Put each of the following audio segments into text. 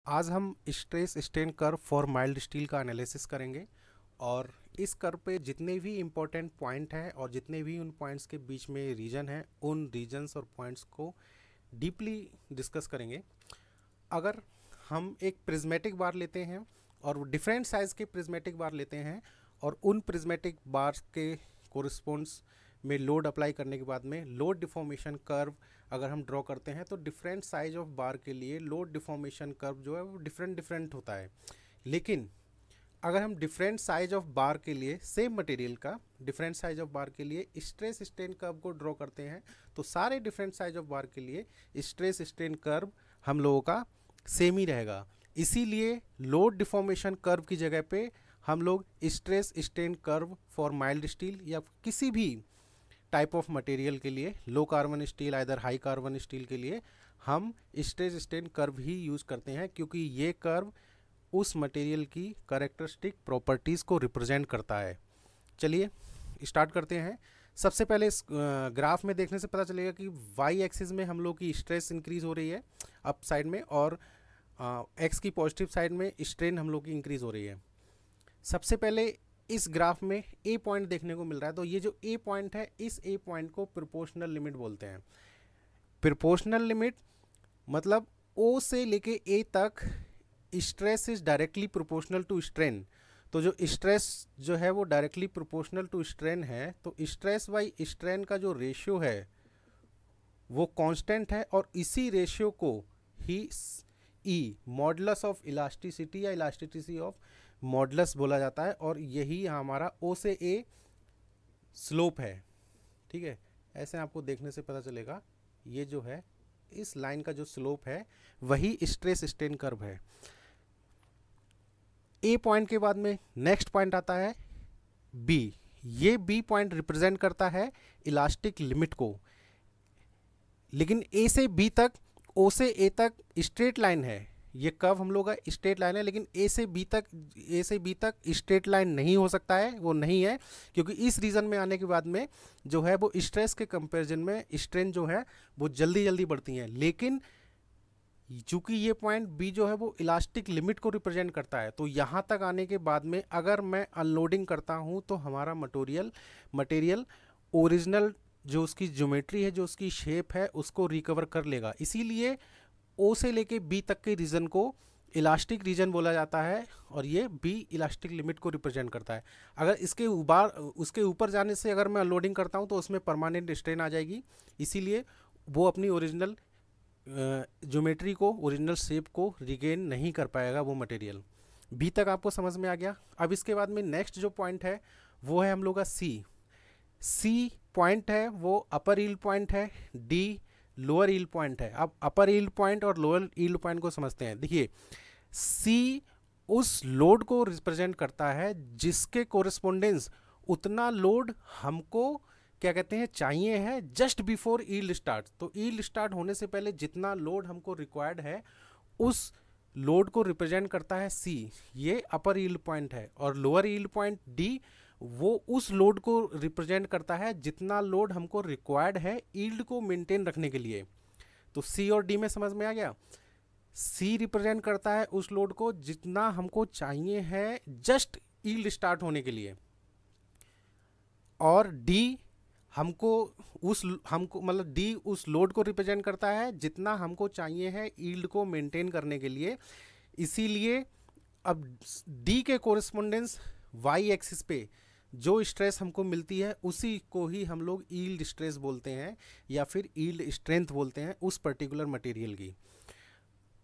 आज हम stress strain curve for mild steel का एनालिसिस करेंगे और इस कर्व पे जितने भी इम्पोर्टेंट पॉइंट हैं और जितने भी उन पॉइंट्स के बीच में रीजन हैं उन रीजन्स और पॉइंट्स को डीपली डिस्कस करेंगे। अगर हम एक प्रिज्मेटिक बार लेते हैं और डिफरेंट साइज़ के प्रिज्मेटिक बार लेते हैं और उन प्रिज्मेटिक बार के कोरिस्पोंड्स में लोड अप्लाई करने के बाद में लोड डिफॉर्मेशन कर्व अगर हम ड्रॉ करते हैं तो डिफरेंट साइज ऑफ बार के लिए लोड डिफॉर्मेशन कर्व जो है वो डिफरेंट होता है। लेकिन अगर हम डिफरेंट साइज ऑफ बार के लिए सेम मटेरियल का डिफरेंट साइज ऑफ बार के लिए स्ट्रेस स्ट्रेन कर्व को ड्रॉ करते हैं तो सारे डिफरेंट साइज ऑफ बार के लिए स्ट्रेस स्ट्रेन कर्व हम लोगों का सेम ही रहेगा। इसीलिए लोड डिफॉर्मेशन कर्व की जगह पे हम लोग stress strain curve for mild steel या किसी भी टाइप ऑफ मटेरियल के लिए, low carbon steel either high carbon steel के लिए हम स्ट्रेस स्ट्रेन कर्व ही यूज़ करते हैं, क्योंकि ये कर्व उस मटेरियल की कैरेक्टरिस्टिक प्रॉपर्टीज़ को रिप्रेजेंट करता है। चलिए स्टार्ट करते हैं। सबसे पहले इस ग्राफ में देखने से पता चलेगा कि वाई एक्सिस में हम लोग की स्ट्रेस इंक्रीज हो रही है अप साइड में और एक्स की पॉजिटिव साइड में स्ट्रेन हम लोग की इंक्रीज हो रही है। सबसे पहले इस ग्राफ में ए पॉइंट देखने को मिल रहा है, तो ये जो ए पॉइंट है इस ए पॉइंट को प्रोपोर्शनल लिमिट बोलते हैं। प्रोपोर्शनल लिमिट मतलब ओ से लेके ए तक stress is directly proportional to strain. तो जो स्ट्रेस जो है वो डायरेक्टली प्रोपोर्शनल टू स्ट्रेन है, तो स्ट्रेस बाई स्ट्रेन का जो रेशियो है वो कांस्टेंट है और इसी रेशियो को ही ई मॉडुलस ऑफ इलास्टिसिटी या इलास्टिसिटी ऑफ मॉडुलस बोला जाता है और यही हमारा ओ से ए स्लोप है। ठीक है, ऐसे आपको देखने से पता चलेगा ये जो है इस लाइन का जो स्लोप है वही स्ट्रेस स्ट्रेन कर्व है। ए पॉइंट के बाद में नेक्स्ट पॉइंट आता है बी। ये बी पॉइंट रिप्रेजेंट करता है इलास्टिक लिमिट को, लेकिन ए से बी तक, ओ से ए तक स्ट्रेट लाइन है। ये कर्व हम लोग का स्ट्रेट लाइन है, लेकिन ए से बी तक स्ट्रेट लाइन नहीं हो सकता है, वो नहीं है, क्योंकि इस रीजन में आने के बाद में जो है वो स्ट्रेस के कंपैरिजन में स्ट्रेन जो है वो जल्दी जल्दी बढ़ती हैं। लेकिन चूंकि ये पॉइंट बी जो है वो इलास्टिक लिमिट को रिप्रेजेंट करता है, तो यहाँ तक आने के बाद में अगर मैं अनलोडिंग करता हूँ तो हमारा मटेरियल ओरिजिनल जो उसकी ज्योमेट्री है, जो उसकी शेप है, उसको रिकवर कर लेगा। इसीलिए ओ से लेके बी तक के रीजन को इलास्टिक रीजन बोला जाता है और ये बी इलास्टिक लिमिट को रिप्रेजेंट करता है। अगर उसके ऊपर जाने से अगर मैं अनलोडिंग करता हूँ तो उसमें परमानेंट स्ट्रेन आ जाएगी, इसीलिए वो अपनी ओरिजिनल ज्योमेट्री को, ओरिजिनल शेप को रिगेन नहीं कर पाएगा वो मटेरियल। बी तक आपको समझ में आ गया। अब इसके बाद में नेक्स्ट जो पॉइंट है वो है हम लोग का सी पॉइंट है, वो अपर यील्ड पॉइंट है, डी लोअर यील्ड पॉइंट है। अब अपर यील्ड पॉइंट और लोअर यील्ड पॉइंट को समझते हैं। देखिए, सी उस लोड को रिप्रेजेंट करता है जिसके कोरिस्पोंडेंस उतना लोड हमको क्या कहते हैं चाहिए है जस्ट बिफोर यील्ड स्टार्ट। तो यील्ड स्टार्ट होने से पहले जितना लोड हमको रिक्वायर्ड है उस लोड को रिप्रेजेंट करता है सी, ये अपर यील्ड पॉइंट है। और लोअर यील्ड पॉइंट डी वो उस लोड को रिप्रेजेंट करता है जितना लोड हमको रिक्वायर्ड है यील्ड को मेंटेन रखने के लिए। तो सी और डी में समझ में आ गया। सी रिप्रेजेंट करता है उस लोड को जितना हमको चाहिए है जस्ट यील्ड स्टार्ट होने के लिए, और डी मतलब डी उस लोड को रिप्रेजेंट करता है जितना हमको चाहिए है यील्ड को मेंटेन करने के लिए। इसीलिए अब डी के कोरिस्पोंडेंस वाई एक्सिस पे जो स्ट्रेस हमको मिलती है उसी को ही हम लोग यील्ड स्ट्रेस बोलते हैं या फिर यील्ड स्ट्रेंथ बोलते हैं उस पर्टिकुलर मटेरियल की।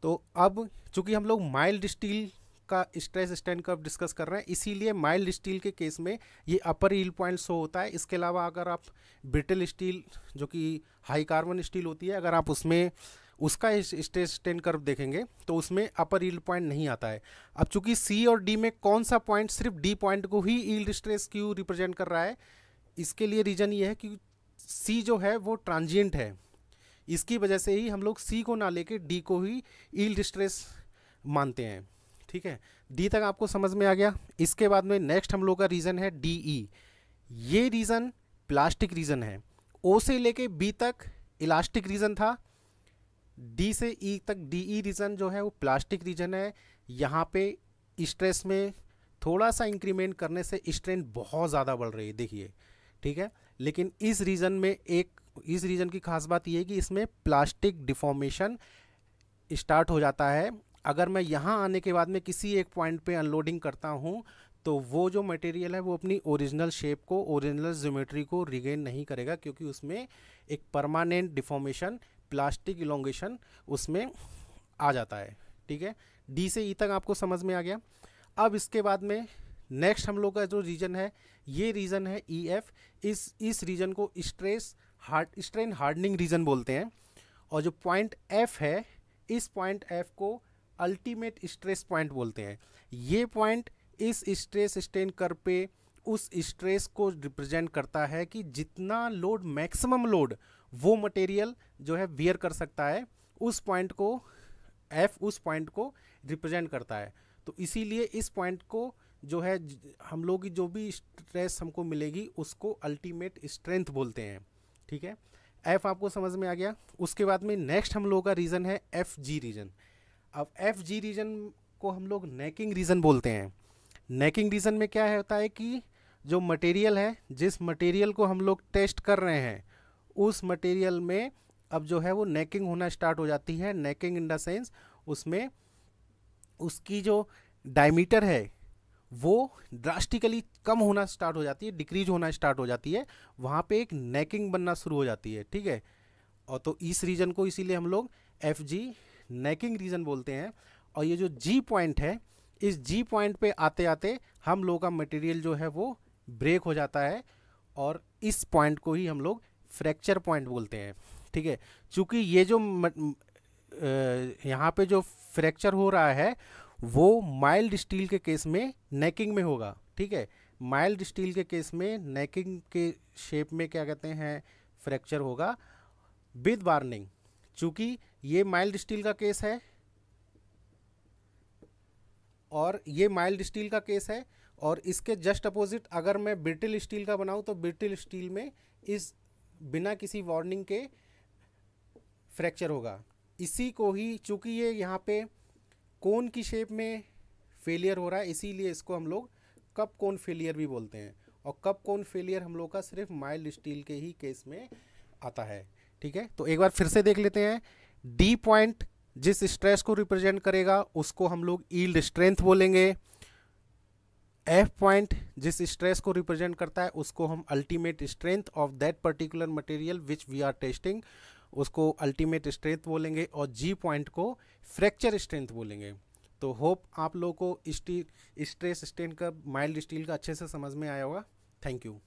तो अब चूंकि हम लोग माइल्ड स्टील का स्ट्रेस स्ट्रेन कर्व डिस्कस कर रहे हैं, इसीलिए माइल्ड स्टील के केस में ये अपर यील्ड पॉइंट शो होता है। इसके अलावा अगर आप ब्रिटल स्टील जो कि हाई कार्बन स्टील होती है, अगर आप उसमें उसका स्ट्रेस स्ट्रेन कर्व देखेंगे तो उसमें अपर यील्ड पॉइंट नहीं आता है। अब चूंकि सी और डी में कौन सा पॉइंट सिर्फ डी पॉइंट को ही यील्ड स्ट्रेस क्यों रिप्रेजेंट कर रहा है, इसके लिए रीजन ये है कि सी जो है वो ट्रांजिएंट है। इसकी वजह से ही हम लोग सी को ना लेके डी को ही यील्ड स्ट्रेस मानते हैं। ठीक है, डी तक आपको समझ में आ गया। इसके बाद में नेक्स्ट हम लोग का रीजन है डी ई। ये रीजन प्लास्टिक रीजन है। ओ से लेके बी तक इलास्टिक रीजन था, डी से ई तक, डीई रीजन जो है वो प्लास्टिक रीजन है। यहाँ पे स्ट्रेस में थोड़ा सा इंक्रीमेंट करने से स्ट्रेंथ बहुत ज़्यादा बढ़ रही है, देखिए, ठीक है। लेकिन इस रीजन में इस रीजन की खास बात ये है कि इसमें प्लास्टिक डिफॉर्मेशन स्टार्ट हो जाता है। अगर मैं यहाँ आने के बाद में किसी एक पॉइंट पे अनलोडिंग करता हूँ तो वो जो मटेरियल है वो अपनी ओरिजिनल शेप को, ओरिजिनल ज्योमेट्री को रिगेन नहीं करेगा, क्योंकि उसमें एक परमानेंट डिफॉर्मेशन, प्लास्टिक इलोंगेशन उसमें आ जाता है, ठीक है। डी से ई तक आपको समझ में आ गया। अब इसके बाद में नेक्स्ट हम लोग का जो रीजन है, ये रीजन है ई एफ। इस रीजन को स्ट्रेन हार्डनिंग रीजन बोलते हैं। और जो पॉइंट एफ है, इस पॉइंट एफ को अल्टीमेट स्ट्रेस पॉइंट बोलते हैं। ये पॉइंट इस स्ट्रेस स्ट्रेन कर्व पे उस स्ट्रेस को रिप्रेजेंट करता है कि जितना लोड, मैक्सिमम लोड वो मटेरियल जो है वियर कर सकता है, उस पॉइंट को एफ, उस पॉइंट को रिप्रेजेंट करता है। तो इसीलिए इस पॉइंट को जो है हम लोग की जो भी स्ट्रेस हमको मिलेगी उसको अल्टीमेट स्ट्रेंथ बोलते हैं, ठीक है। एफ आपको समझ में आ गया। उसके बाद में नेक्स्ट हम लोग का रीजन है एफ जी रीजन। अब एफ जी रीजन को हम लोग नेकिंग रीजन बोलते हैं। नेकिंग रीजन में क्या होता है कि जो मटेरियल है, जिस मटेरियल को हम लोग टेस्ट कर रहे हैं, उस मटेरियल में अब जो है वो नेकिंग होना स्टार्ट हो जाती है। नेकिंग इन द सेंस उसमें उसकी जो डायमीटर है वो ड्रास्टिकली कम होना स्टार्ट हो जाती है, डिक्रीज होना स्टार्ट हो जाती है। वहाँ पे एक नेकिंग बनना शुरू हो जाती है, ठीक है। और तो इस रीजन को इसीलिए हम लोग एफ जी नेकिंग रीजन बोलते हैं। और ये जो जी पॉइंट है, इस जी पॉइंट पे आते आते हम लोग का मटेरियल जो है वो ब्रेक हो जाता है, और इस पॉइंट को ही हम लोग फ्रैक्चर पॉइंट बोलते हैं, ठीक है। चूँकि ये जो यहाँ पे जो फ्रैक्चर हो रहा है वो माइल्ड स्टील के केस में नेकिंग में होगा, ठीक है। माइल्ड स्टील के केस में नेकिंग के शेप में क्या कहते हैं, फ्रैक्चर होगा विद वार्निंग। चूँकि ये माइल्ड स्टील का केस है और ये माइल्ड स्टील का केस है, और इसके जस्ट अपोजिट अगर मैं ब्रिटिल स्टील का बनाऊं तो ब्रिटिल स्टील में इस बिना किसी वार्निंग के फ्रैक्चर होगा। इसी को ही, चूँकि ये यहाँ पे कोन की शेप में फेलियर हो रहा है, इसीलिए इसको हम लोग कप कोन फेलियर भी बोलते हैं। और कप कोन फेलियर हम लोग का सिर्फ माइल्ड स्टील के ही केस में आता है, ठीक है। तो एक बार फिर से देख लेते हैं। डी पॉइंट जिस स्ट्रेस को रिप्रेजेंट करेगा उसको हम लोग यील्ड स्ट्रेंथ बोलेंगे। एफ पॉइंट जिस स्ट्रेस को रिप्रेजेंट करता है उसको हम ultimate strength of that particular material which we are testing, उसको अल्टीमेट स्ट्रेंथ बोलेंगे। और जी पॉइंट को फ्रैक्चर स्ट्रेंथ बोलेंगे। तो होप आप लोगों को स्ट्रेस स्ट्रेन का, माइल्ड स्टील का अच्छे से समझ में आया होगा। Thank you.